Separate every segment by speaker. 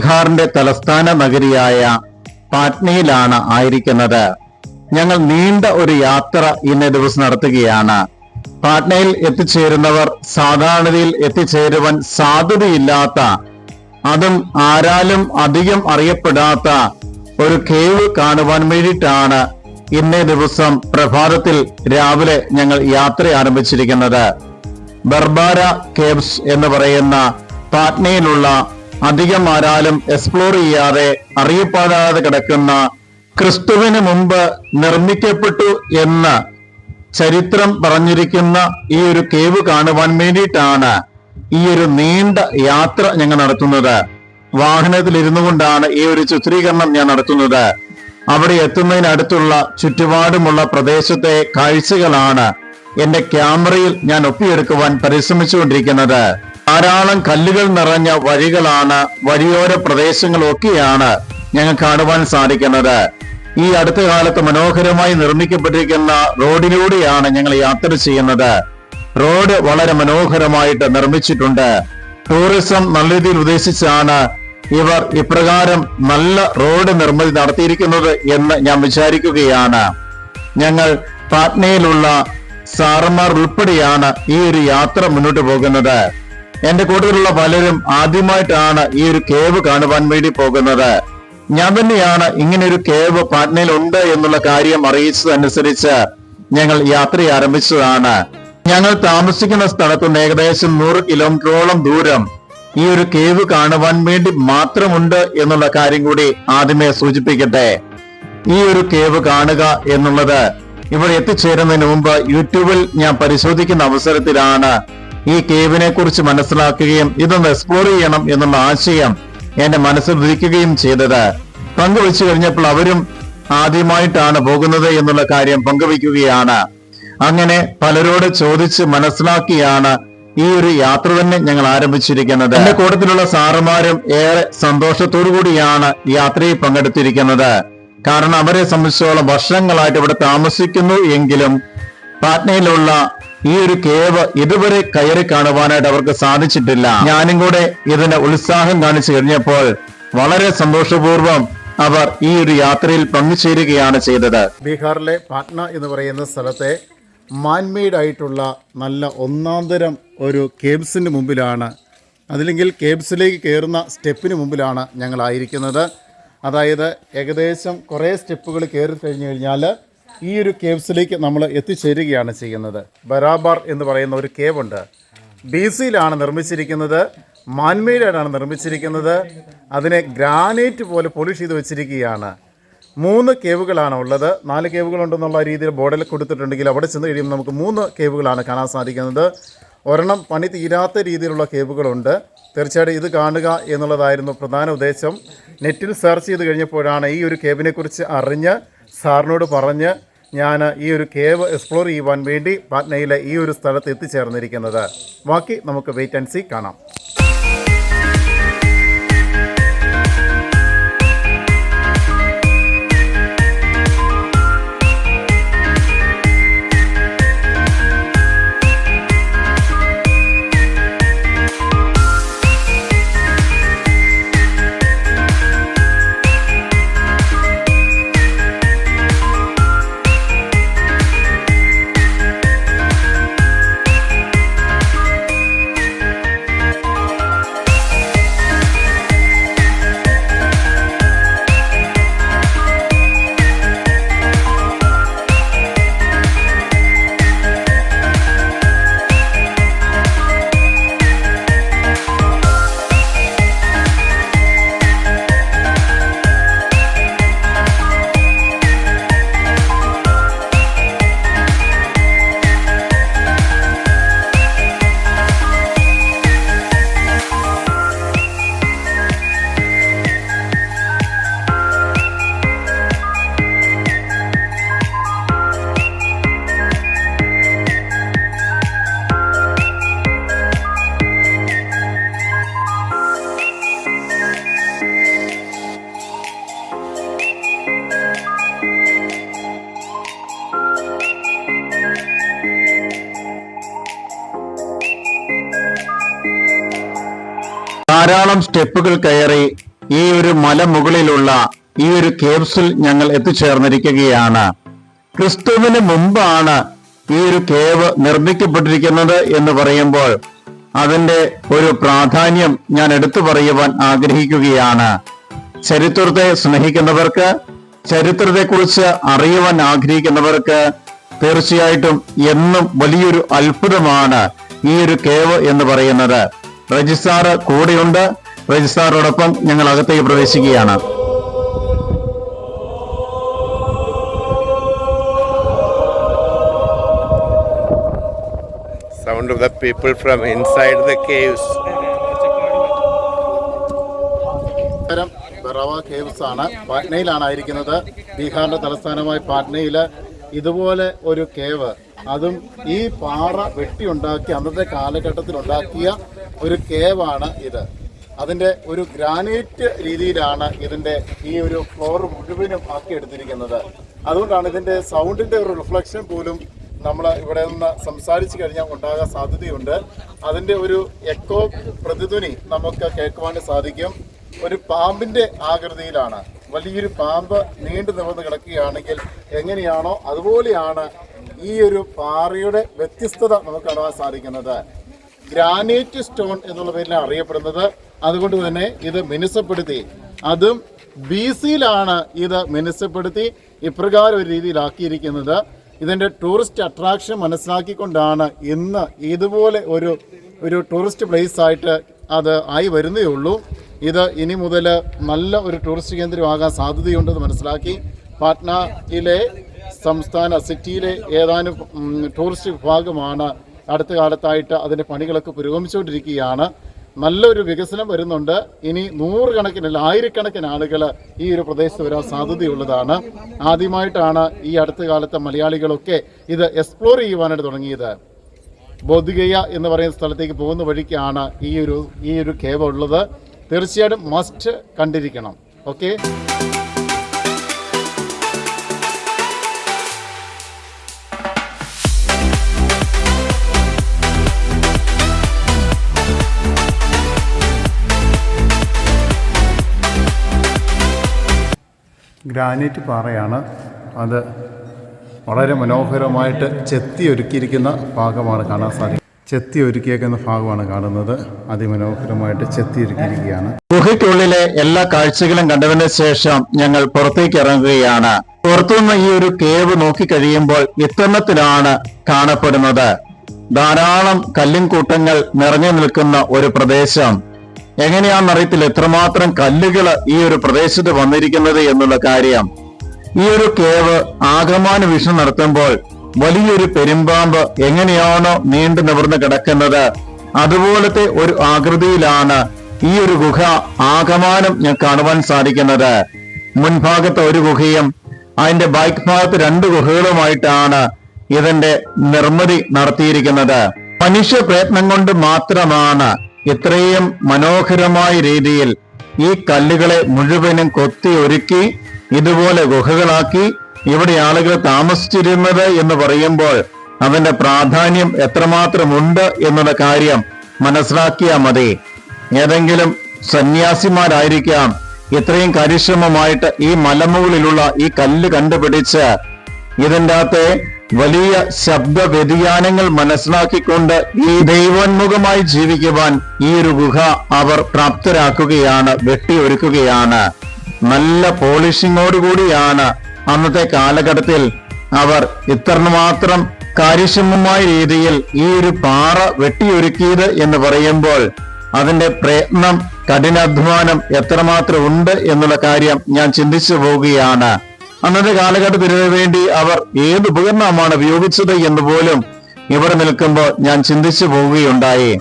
Speaker 1: ബീഹാറിന്റെ തലസ്ഥാന നഗരിയായ പാറ്റ്നയിലാണ് ആയിരിക്കുന്നത്. ഞങ്ങൾ നീണ്ട ഒരു യാത്ര ഇന്നേ ദിവസം നടത്തുകയാണ്. പാറ്റ്നയിൽ എത്തിച്ചേരുന്നവർ സാധാരണയിൽ എത്തിച്ചേരുവാൻ സാധ്യതയില്ലാത്ത, അതും ആരാലും അധികം അറിയപ്പെടാത്ത ഒരു കേവ് കാണുവാൻ വേണ്ടിയിട്ടാണ് ഇന്നേ ദിവസം പ്രഭാതത്തിൽ രാവിലെ ഞങ്ങൾ യാത്ര ആരംഭിച്ചിരിക്കുന്നത്. ബർബാര കേവ്സ് എന്ന് പറയുന്ന പാറ്റ്നയിലുള്ള അധികം ആരാലും എക്സ്പ്ലോർ ചെയ്യാതെ അറിയപ്പെടാതെ കിടക്കുന്ന, ക്രിസ്തുവിന് മുമ്പ് നിർമ്മിക്കപ്പെട്ടു എന്ന് ചരിത്രം പറഞ്ഞിരിക്കുന്ന ഈ ഒരു കേവ് കാണുവാൻ വേണ്ടിയിട്ടാണ് ഈ ഒരു നീണ്ട യാത്ര ഞങ്ങൾ നടത്തുന്നത്. വാഹനത്തിൽ ഇരുന്നു കൊണ്ടാണ് ഈ ഒരു ചിത്രീകരണം ഞാൻ നടത്തുന്നത്. അവിടെ എത്തുന്നതിനടുത്തുള്ള ചുറ്റുപാടുമുള്ള പ്രദേശത്തെ കാഴ്ചകളാണ് എന്റെ ക്യാമറയിൽ ഞാൻ ഒപ്പിയെടുക്കുവാൻ പരിശ്രമിച്ചുകൊണ്ടിരിക്കുന്നത്. ധാരാളം കല്ലുകൾ നിറഞ്ഞ വഴികളാണ്, വഴിയോര പ്രദേശങ്ങളൊക്കെയാണ് ഞങ്ങൾ കാണുവാൻ സാധിക്കുന്നത്. ഈ അടുത്ത കാലത്ത് മനോഹരമായി നിർമ്മിക്കപ്പെട്ടിരിക്കുന്ന റോഡിലൂടെയാണ് ഞങ്ങൾ യാത്ര ചെയ്യുന്നത്. റോഡ് വളരെ മനോഹരമായിട്ട് നിർമ്മിച്ചിട്ടുണ്ട്. ടൂറിസം നല്ല രീതിയിൽ ഉദ്ദേശിച്ചാണ് ഇവർ ഇപ്രകാരം നല്ല റോഡ് നിർമ്മിതി നടത്തിയിരിക്കുന്നത് എന്ന് ഞാൻ വിചാരിക്കുകയാണ്. ഞങ്ങൾ പാറ്റ്നയിലുള്ള സാറന്മാർ ഉൾപ്പെടെയാണ് ഈ ഒരു യാത്ര മുന്നോട്ട് പോകുന്നത്. എന്റെ കൂട്ടത്തിലുള്ള പലരും ആദ്യമായിട്ടാണ് ഈ ഒരു കേവ് കാണുവാൻ വേണ്ടി പോകുന്നത്. ഞാൻ തന്നെയാണ് ഇങ്ങനെ ഒരു കേവ് പാറ്റ്നയിൽ ഉണ്ട് എന്നുള്ള കാര്യം അറിയിച്ചതനുസരിച്ച് ഞങ്ങൾ യാത്ര ആരംഭിച്ചതാണ്. ഞങ്ങൾ താമസിക്കുന്ന സ്ഥലത്ത് നിന്ന് ഏകദേശം 100 കിലോമീറ്ററോളം ദൂരം ഈ ഒരു കേവ് കാണുവാൻ വേണ്ടി മാത്രമുണ്ട് എന്നുള്ള കാര്യം കൂടി ആദ്യമേ സൂചിപ്പിക്കട്ടെ. ഈ ഒരു കേവ് കാണുക എന്നുള്ളത് ഇവിടെ എത്തിച്ചേരുന്നതിന് മുമ്പ് യൂട്യൂബിൽ ഞാൻ പരിശോധിക്കുന്ന അവസരത്തിലാണ് ഈ കേവിനെ കുറിച്ച് മനസ്സിലാക്കുകയും ഇതൊന്ന് എക്സ്പ്ലോർ ചെയ്യണം എന്നുള്ള ആശയം എന്റെ മനസ്സിൽ ഉദിക്കുകയും ചെയ്തത്. പങ്കുവെച്ചു കഴിഞ്ഞപ്പോൾ അവരും ആദ്യമായിട്ടാണ് പോകുന്നത് എന്നുള്ള കാര്യം പങ്കുവയ്ക്കുകയാണ്. അങ്ങനെ പലരോട് ചോദിച്ച് മനസ്സിലാക്കിയാണ് ഈ ഒരു യാത്ര തന്നെ ഞങ്ങൾ ആരംഭിച്ചിരിക്കുന്നത്. എന്റെ കൂട്ടത്തിലുള്ള സാറുമാരും ഏറെ സന്തോഷത്തോടു കൂടിയാണ് യാത്രയിൽ പങ്കെടുത്തിരിക്കുന്നത്. കാരണം അവരെ സംബന്ധിച്ചോളം വർഷങ്ങളായിട്ട് ഇവിടെ താമസിക്കുന്നു എങ്കിലും പാറ്റ്നയിലുള്ള ഈ ഒരു കേവ് ഇതുവരെ കയറി കാണുവാനായിട്ട് അവർക്ക് സാധിച്ചിട്ടില്ല. ഞാനും കൂടെ ഇതിന്റെ ഉത്സാഹം കാണിച്ചു കഴിഞ്ഞപ്പോൾ വളരെ സന്തോഷപൂർവ്വം അവർ ഈ ഒരു യാത്രയിൽ പങ്കുചേരുകയാണ് ചെയ്തത്.
Speaker 2: ബീഹാറിലെ പാറ്റ്ന എന്ന് പറയുന്ന സ്ഥലത്തെ മാൻമെയ്ഡ് ആയിട്ടുള്ള നല്ല ഒന്നാന്തരം ഒരു കേബ്സിന് മുമ്പിലാണ്, അതില്ലെങ്കിൽ കേബ്സിലേക്ക് കയറുന്ന സ്റ്റെപ്പിന് മുമ്പിലാണ് ഞങ്ങളായിരിക്കുന്നത്. അതായത് ഏകദേശം കുറേ സ്റ്റെപ്പുകൾ കയറി കഴിഞ്ഞു കഴിഞ്ഞാൽ ഈ ഒരു കേവ്സിലേക്ക് നമ്മൾ എത്തിച്ചേരുകയാണ് ചെയ്യുന്നത്. ബരാബർ എന്ന് പറയുന്ന ഒരു കേവ് ഉണ്ട്. BC-യിലാണ് നിർമ്മിച്ചിരിക്കുന്നത്, മാൻമെയ്ഡാണ് നിർമ്മിച്ചിരിക്കുന്നത്. അതിനെ ഗ്രാനൈറ്റ് പോലെ പോളിഷ് ചെയ്ത് വെച്ചിരിക്കുകയാണ്. 3 കേവുകളാണ് ഉള്ളത്. 4 കേവുകളുണ്ടെന്നുള്ള രീതിയിൽ ബോർഡിൽ കൊടുത്തിട്ടുണ്ടെങ്കിൽ അവിടെ ചെന്ന് കഴിയുമ്പോൾ നമുക്ക് 3 കേവുകളാണ് കാണാൻ സാധിക്കുന്നത്. ഒരെണ്ണം പണി തീരാത്ത രീതിയിലുള്ള കേവുകളുണ്ട്. തീർച്ചയായിട്ടും ഇത് കാണുക എന്നുള്ളതായിരുന്നു പ്രധാന ഉദ്ദേശം. നെറ്റിൽ സെർച്ച് ചെയ്ത് കഴിഞ്ഞപ്പോഴാണ് ഈ ഒരു കേവിനെക്കുറിച്ച് അറിഞ്ഞ് സാറിനോട് പറഞ്ഞ് ഞാൻ ഈ ഒരു കേവ് എക്സ്പ്ലോർ ചെയ്യുവാൻ വേണ്ടി പാറ്റ്നയിലെ ഈ ഒരു സ്ഥലത്ത് എത്തിച്ചേർന്നിരിക്കുന്നത്. ബാക്കി നമുക്ക് വെയിറ്റ് ആൻഡ് സീ കാണാം.
Speaker 1: ധാരാളം സ്റ്റെപ്പുകൾ കയറി ഈ ഒരു മലമുകളിലുള്ള ഈ ഒരു കേവ്സിൽ ഞങ്ങൾ എത്തിച്ചേർന്നിരിക്കുകയാണ്. ക്രിസ്തുവിന് മുമ്പാണ് ഈ ഒരു കേവ് നിർമ്മിക്കപ്പെട്ടിരിക്കുന്നത് എന്ന് പറയുമ്പോൾ അതിന്റെ ഒരു പ്രാധാന്യം ഞാൻ എടുത്തു പറയുവാൻ ആഗ്രഹിക്കുകയാണ്. ചരിത്രത്തെ സ്നേഹിക്കുന്നവർക്ക്, ചരിത്രത്തെക്കുറിച്ച് അറിയുവാൻ ആഗ്രഹിക്കുന്നവർക്ക് തീർച്ചയായിട്ടും എന്നും വലിയൊരു അത്ഭുതമാണ് ഈ ഒരു കേവ് എന്ന് പറയുന്നത്. രജിസ്ട്രാർ കൂടെയുണ്ട്. രജിസ്ട്രാറോടൊപ്പം ഞങ്ങൾ അകത്തേക്ക് പ്രവേശിക്കുകയാണ്.
Speaker 3: Sound of the people from inside the caves.
Speaker 2: Barabar caves ആണ്, പാറ്റ്നയിലാണ് ആയിരിക്കുന്നത്. ബീഹാറിന്റെ തലസ്ഥാനമായ പാറ്റ്നയില് ഇതുപോലെ ഒരു കേവ്, അതും ഈ പാറ വെട്ടിയുണ്ടാക്കി അന്നത്തെ കാലഘട്ടത്തിൽ ഉണ്ടാക്കിയ ഒരു കേവാണ് ഇത്. അതിന്റെ ഒരു ഗ്രാനൈറ്റ് രീതിയിലാണ് ഇതിന്റെ ഈ ഒരു ഫ്ലോർ മുഴുവനും ആക്കിയെടുത്തിരിക്കുന്നത്. അതുകൊണ്ടാണ് ഇതിന്റെ സൗണ്ടിന്റെ ഒരു റിഫ്ലക്ഷൻ പോലും നമ്മൾ ഇവിടെ നിന്ന് സംസാരിച്ചു കഴിഞ്ഞാൽ ഉണ്ടാകാൻ സാധ്യതയുണ്ട്. അതിന്റെ ഒരു എക്കോ പ്രതിധ്വനി നമുക്ക് കേൾക്കുവാൻ സാധിക്കും. ഒരു പാമ്പിന്റെ ആകൃതിയിലാണ്, വലിയൊരു പാമ്പ് നീണ്ടു നിവർന്ന് കിടക്കുകയാണെങ്കിൽ എങ്ങനെയാണോ അതുപോലെയാണ് ഈ ഒരു പാറയുടെ വ്യത്യസ്തത നമുക്ക് കാണാൻ സാധിക്കുന്നത്. ഗ്രാനൈറ്റ് സ്റ്റോൺ എന്നുള്ള പേരിലാണ് അറിയപ്പെടുന്നത്. അതുകൊണ്ട് തന്നെ ഇത് മിനുസപ്പെടുത്തി, അതും BC-യിലാണ് ഇത് മിനുസപ്പെടുത്തി ഇപ്രകാരം ഒരു രീതിയിലാക്കിയിരിക്കുന്നത്. ഇതിൻ്റെ ടൂറിസ്റ്റ് അട്രാക്ഷൻ മനസ്സിലാക്കിക്കൊണ്ടാണ് ഇന്ന് ഇതുപോലെ ഒരു ടൂറിസ്റ്റ് പ്ലേസ് ആയിട്ട് അത് ആയി വരുന്നേ ഉള്ളൂ. ഇത് ഇനി മുതൽ നല്ല ഒരു ടൂറിസ്റ്റ് കേന്ദ്രമാകാൻ സാധ്യതയുണ്ടെന്ന് മനസ്സിലാക്കി പാറ്റ്നയിലെ സംസ്ഥാന സിറ്റിയിലെ ഏതാനും ടൂറിസ്റ്റ് വിഭാഗമാണ് അടുത്ത കാലത്തായിട്ട് അതിൻ്റെ പണികളൊക്കെ പുരോഗമിച്ചുകൊണ്ടിരിക്കുകയാണ്. നല്ലൊരു വികസനം വരുന്നുണ്ട്. ഇനി നൂറുകണക്കിനല്ല ആയിരക്കണക്കിന് ആളുകൾ ഈ ഒരു പ്രദേശത്ത് വരാൻ സാധ്യതയുള്ളതാണ്. ആദ്യമായിട്ടാണ് ഈ അടുത്ത കാലത്തെ മലയാളികളൊക്കെ ഇത് എക്സ്പ്ലോർ ചെയ്യുവാനായിട്ട് തുടങ്ങിയത്. ബോധ്ഗയ എന്ന് പറയുന്ന സ്ഥലത്തേക്ക് പോകുന്ന വഴിക്കാണ് ഈ ഒരു കേവ് ഉള്ളത്. തീർച്ചയായിട്ടും മസ്റ്റ് കണ്ടിരിക്കണം. ഓക്കെ, ഗ്രാനൈറ്റ് പാറയാണ്. അത് വളരെ മനോഹരമായിട്ട് ചെത്തി ഒരുക്കിയിരിക്കുന്ന ഭാഗമാണ് കാണാൻ സാധിക്കുന്നത്. ചെത്തി ഒരുക്കിയേക്കുന്ന ഭാഗമാണ് കാണുന്നത്. അതിമനോഹരമായിട്ട് ചെത്തി ഒരുക്കിയിരിക്കുകയാണ്.
Speaker 1: ഗുഹയ്ക്കുള്ളിലെ എല്ലാ കാഴ്ചകളും കണ്ടതിന് ശേഷം ഞങ്ങൾ പുറത്തേക്ക് ഇറങ്ങുകയാണ്. പുറത്തുനിന്ന് ഈ ഒരു കേവ് നോക്കിക്കഴിയുമ്പോൾ ഇത്തരത്തിലാണ് കാണപ്പെടുന്നത്. ധാരാളം കല്ലും കൂട്ടങ്ങൾ നിറഞ്ഞു നിൽക്കുന്ന ഒരു പ്രദേശം. എങ്ങനെയാണെന്നറിയത്തില്ല എത്രമാത്രം കല്ലുകൾ ഈ ഒരു പ്രദേശത്ത് വന്നിരിക്കുന്നത് എന്നുള്ള കാര്യം. ഈ ഒരു കേവ് ആകമാന വീക്ഷണം നടത്തുമ്പോൾ വലിയൊരു പെരുമ്പാമ്പ് എങ്ങനെയാണോ നീണ്ടു നിവർന്ന് കിടക്കുന്നത് അതുപോലത്തെ ഒരു ആകൃതിയിലാണ് ഈ ഒരു ഗുഹ ആകമാനം ഞാൻ കാണുവാൻ സാധിക്കുന്നത്. മുൻഭാഗത്ത് ഒരു ഗുഹയും അതിന്റെ ബാക്ക് ഭാഗത്ത് 2 ഗുഹകളുമായിട്ടാണ് ഇതിന്റെ നിർമ്മിതി നടത്തിയിരിക്കുന്നത്. മനുഷ്യ പ്രയത്നം കൊണ്ട് മാത്രമാണ് ഇത്രയും മനോഹരമായ രീതിയിൽ ഈ കല്ലുകളെ മുഴുവനും കൊത്തി ഒരുക്കി ഇതുപോലെ ഗുഹകളാക്കി ഇവിടെ ആളുകൾ താമസിച്ചിരുന്നത് എന്ന് പറയുമ്പോൾ അതിന്റെ പ്രാധാന്യം എത്രമാത്രമുണ്ട് എന്നുള്ള കാര്യം മനസ്സിലാക്കിയാൽ മതി. ഏതെങ്കിലും സന്യാസിമാരായിരിക്കാം ഇത്രയും പരിശ്രമമായിട്ട് ഈ മലമുകളിലുള്ള ഈ കല്ല് കണ്ടുപിടിച്ച് ഇതിൻ്റെ അകത്തെ വലിയ ശബ്ദ വ്യതിയാനങ്ങൾ മനസ്സിലാക്കിക്കൊണ്ട് ഈ ദൈവോന്മുഖമായി ജീവിക്കുവാൻ ഈ ഒരു ഗുഹ അവർ പ്രാപ്തരാക്കുകയാണ്, വെട്ടിയൊരുക്കുകയാണ്. നല്ല പോളിഷിങ്ങോടുകൂടിയാണ് അന്നത്തെ കാലഘട്ടത്തിൽ അവർ ഇത്രമാത്രം കാര്യക്ഷമമായ രീതിയിൽ ഈ ഒരു പാറ വെട്ടിയൊരുക്കിയത് എന്ന് പറയുമ്പോൾ അതിന്റെ പ്രയത്നം, കഠിനാധ്വാനം എത്രമാത്രം ഉണ്ട് എന്നുള്ള കാര്യം ഞാൻ ചിന്തിച്ചു പോവുകയാണ്. അന്നത്തെ കാലഘട്ടത്തിന് വേണ്ടി അവർ ഏത് ഉപകരണമാണ് ഉപയോഗിച്ചത് എന്ന് പോലും ഇവിടെ നിൽക്കുമ്പോൾ ഞാൻ ചിന്തിച്ചു പോവുകയുണ്ടായി.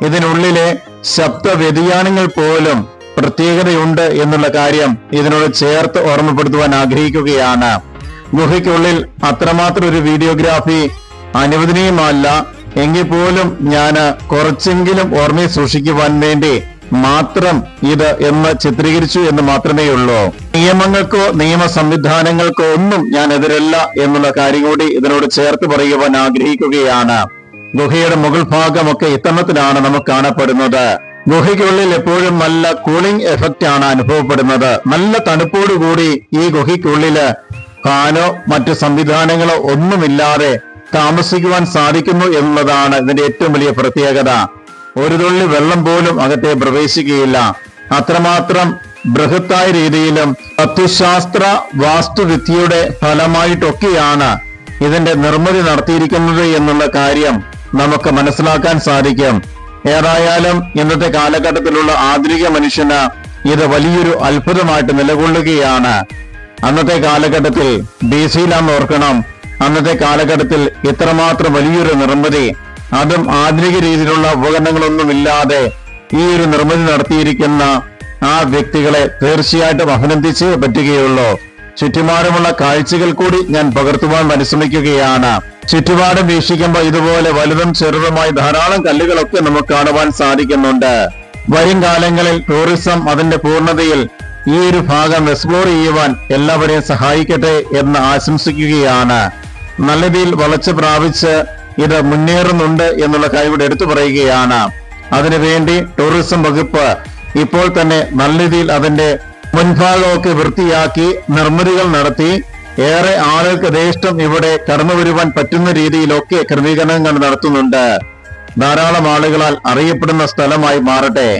Speaker 1: ഇതിനുള്ളിലെ ശബ്ദ വ്യതിയാനങ്ങൾ പോലും പ്രത്യേകതയുണ്ട് എന്നുള്ള കാര്യം ഇതിനോട് ചേർത്ത് ഓർമ്മപ്പെടുത്തുവാൻ ആഗ്രഹിക്കുകയാണ്. ഗുഹയ്ക്കുള്ളിൽ അത്രമാത്രം ഒരു വീഡിയോഗ്രാഫി അനുവദനീയമല്ല എങ്കിൽ പോലും ഞാൻ കുറച്ചെങ്കിലും ഓർമ്മയിൽ സൂക്ഷിക്കുവാൻ വേണ്ടി മാത്രം ഇത് എന്ന് ചിത്രീകരിച്ചു എന്ന് മാത്രമേ ഉള്ളൂ. നിയമങ്ങൾക്കോ നിയമ സംവിധാനങ്ങൾക്കോ ഒന്നും ഞാൻ എതിരല്ല എന്നുള്ള കാര്യം കൂടി ഇതിനോട് ചേർത്ത് പറയുവാൻ ആഗ്രഹിക്കുകയാണ്. ഗുഹയുടെ മുകൾ ഭാഗമൊക്കെ ഇത്തരത്തിലാണ് നമുക്ക് കാണപ്പെടുന്നത്. ഗുഹയ്ക്കുള്ളിൽ എപ്പോഴും നല്ല കൂളിംഗ് എഫക്റ്റ് ആണ് അനുഭവപ്പെടുന്നത്. നല്ല തണുപ്പോടുകൂടി ഈ ഗുഹയ്ക്കുള്ളില് ഫാനോ മറ്റു സംവിധാനങ്ങളോ ഒന്നുമില്ലാതെ താമസിക്കുവാൻ സാധിക്കുന്നു എന്നുള്ളതാണ് ഇതിന്റെ ഏറ്റവും വലിയ പ്രത്യേകത. ഒരു തുള്ളി വെള്ളം പോലും അകത്തെ പ്രവേശിക്കുകയില്ല. അത്രമാത്രം ബൃഹത്തായ രീതിയിലും തത്വശാസ്ത്ര വാസ്തുവിദ്യയുടെ ഫലമായിട്ടൊക്കെയാണ് ഇതിന്റെ നിർമ്മിതി നടത്തിയിരിക്കുന്നത് എന്നുള്ള കാര്യം നമുക്ക് മനസ്സിലാക്കാൻ സാധിക്കും. ഏതായാലും ഇന്നത്തെ കാലഘട്ടത്തിലുള്ള ആധുനിക മനുഷ്യന് ഇത് വലിയൊരു അത്ഭുതമായിട്ട് നിലകൊള്ളുകയാണ്. അന്നത്തെ കാലഘട്ടത്തിൽ BC-ലാന്ന് ഓർക്കണം, അന്നത്തെ കാലഘട്ടത്തിൽ ഇത്രമാത്രം വലിയൊരു നിർമ്മിതി, അതും ആധുനിക രീതിയിലുള്ള ഉപകരണങ്ങളൊന്നുമില്ലാതെ ഈ ഒരു നിർമ്മിതി നടത്തിയിരിക്കുന്ന ആ വ്യക്തികളെ തീർച്ചയായിട്ടും അഭിനന്ദിച്ചേ പറ്റുകയുള്ളൂ. ചുറ്റുപാടുമുള്ള കാഴ്ചകൾ കൂടി ഞാൻ പകർത്തുവാൻ പരിശ്രമിക്കുകയാണ്. ചുറ്റുപാടും വീക്ഷിക്കുമ്പോൾ ഇതുപോലെ വലുതും ചെറുതുമായി ധാരാളം കല്ലുകളൊക്കെ നമുക്ക് കാണുവാൻ സാധിക്കുന്നുണ്ട്. വരും കാലങ്ങളിൽ ടൂറിസം അതിന്റെ പൂർണ്ണതയിൽ ഈ ഒരു ഭാഗം എക്സ്പ്ലോർ ചെയ്യുവാൻ എല്ലാവരെയും സഹായിക്കട്ടെ എന്ന് ആശംസിക്കുകയാണ്. നല്ല രീതിയിൽ വളർച്ച പ്രാപിച്ച് ഇത് മുന്നേറുന്നുണ്ട് എന്നുള്ള കാര്യം ഇവിടെ എടുത്തു പറയുകയാണ്. അതിനുവേണ്ടി ടൂറിസം വകുപ്പ് ഇപ്പോൾ തന്നെ നല്ല രീതിയിൽ അതിന്റെ മുൻഭാഗമൊക്കെ വൃത്തിയാക്കി നിർമ്മിതികൾ നടത്തി ഏറെ ആളുകൾക്ക് യഥേഷ്ടം ഇവിടെ കടന്നു വരുവാൻ പറ്റുന്ന രീതിയിലൊക്കെ ക്രമീകരണങ്ങൾ നടത്തുന്നുണ്ട്. ധാരാളം ആളുകളാൽ അറിയപ്പെടുന്ന സ്ഥലമായി മാറട്ടെ.